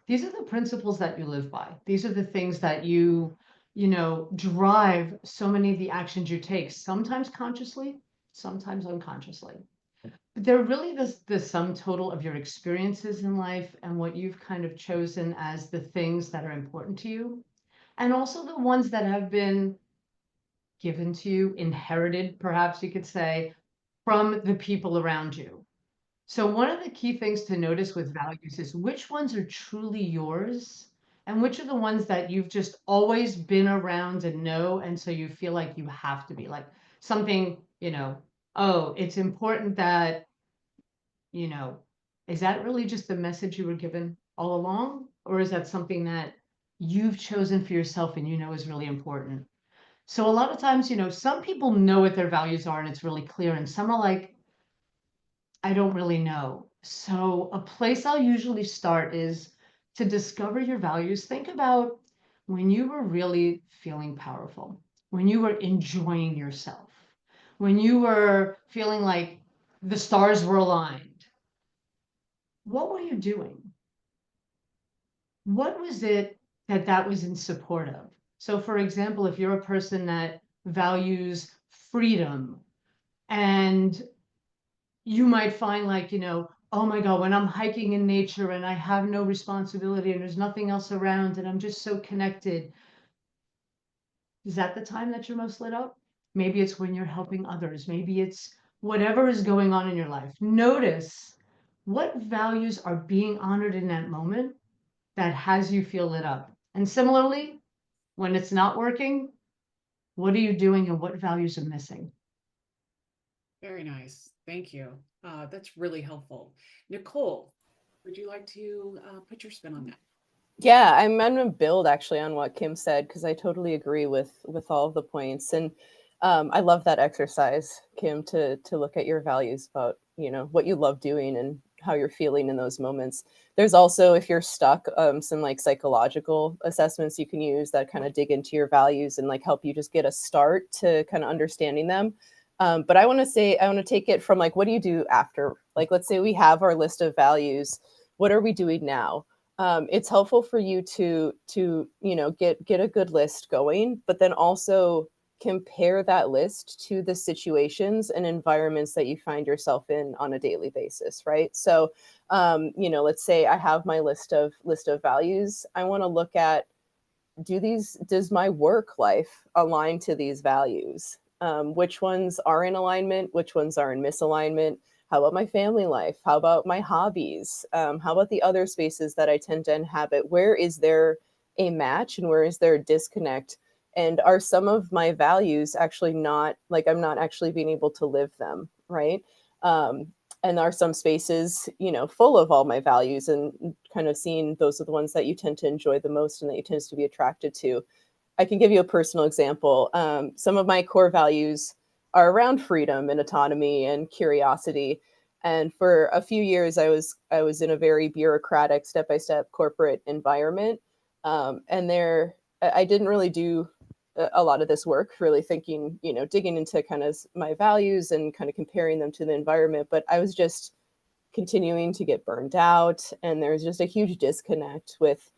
these are the principles that you live by. These are the things that drive so many of the actions you take, sometimes consciously, sometimes unconsciously. But they're really the sum total of your experiences in life and what you've kind of chosen as the things that are important to you. And also the ones that have been given to you, inherited, perhaps you could say, from the people around you. So one of the key things to notice with values is which ones are truly yours and which are the ones that you've just always been around and know. And so you feel like you have to be like something, oh, it's important that, you know, is that really just the message you were given all along? Or is that something that you've chosen for yourself and is really important? So a lot of times, some people know what their values are and it's really clear. And some are like, I don't really know. So a place I'll usually start is to discover your values. Think about when you were really feeling powerful, when you were enjoying yourself, when you were feeling like the stars were aligned. What were you doing? What was it that was in support of? So for example, if you're a person that values freedom, and you might find like, oh my God, when I'm hiking in nature and I have no responsibility and there's nothing else around and I'm just so connected, is that the time that you're most lit up? Maybe it's when you're helping others. Maybe it's whatever is going on in your life. Notice what values are being honored in that moment that has you feel lit up. And similarly, when it's not working, what are you doing and what values are missing? Very nice. Thank you. That's really helpful. Nicole, would you like to put your spin on that? Yeah, I'm going to build actually on what Kim said because I totally agree with all of the points, and I love that exercise, Kim, to look at your values about what you love doing and how you're feeling in those moments. There's also, if you're stuck, some like psychological assessments you can use that kind of dig into your values and like help you just get a start to kind of understanding them. But I want to take it from like, what do you do after? Like, let's say we have our list of values. What are we doing now? It's helpful for you to get a good list going, but then also compare that list to the situations and environments that you find yourself in on a daily basis, right? So, let's say I have my list of values. I want to look at, does my work life align to these values? Which ones are in alignment? Which ones are in misalignment? How about my family life? How about my hobbies? How about the other spaces that I tend to inhabit? Where is there a match and where is there a disconnect? And are some of my values actually not, like, I'm not actually being able to live them, right? Um, and are some spaces, full of all my values, and kind of seeing those are the ones that you tend to enjoy the most and that you tend to be attracted to. I can give you a personal example. Some of my core values are around freedom and autonomy and curiosity. And for a few years, I was in a very bureaucratic, step-by-step corporate environment, and there I didn't really do a lot of this work, really thinking, digging into kind of my values and kind of comparing them to the environment. But I was just continuing to get burned out, and there was just a huge disconnect with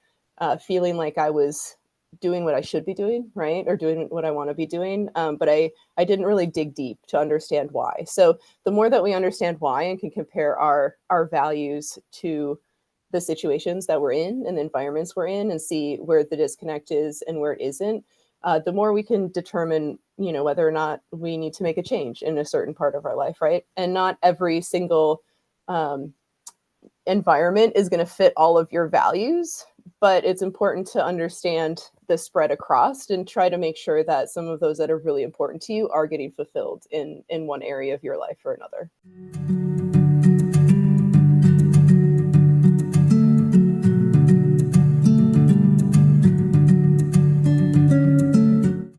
feeling like I was doing what I should be doing, right? Or doing what I want to be doing. But I didn't really dig deep to understand why. So the more that we understand why and can compare our values to the situations that we're in and the environments we're in and see where the disconnect is and where it isn't, the more we can determine, whether or not we need to make a change in a certain part of our life, right? And not every single um, environment is going to fit all of your values, but it's important to understand the spread across and try to make sure that some of those that are really important to you are getting fulfilled in one area of your life or another.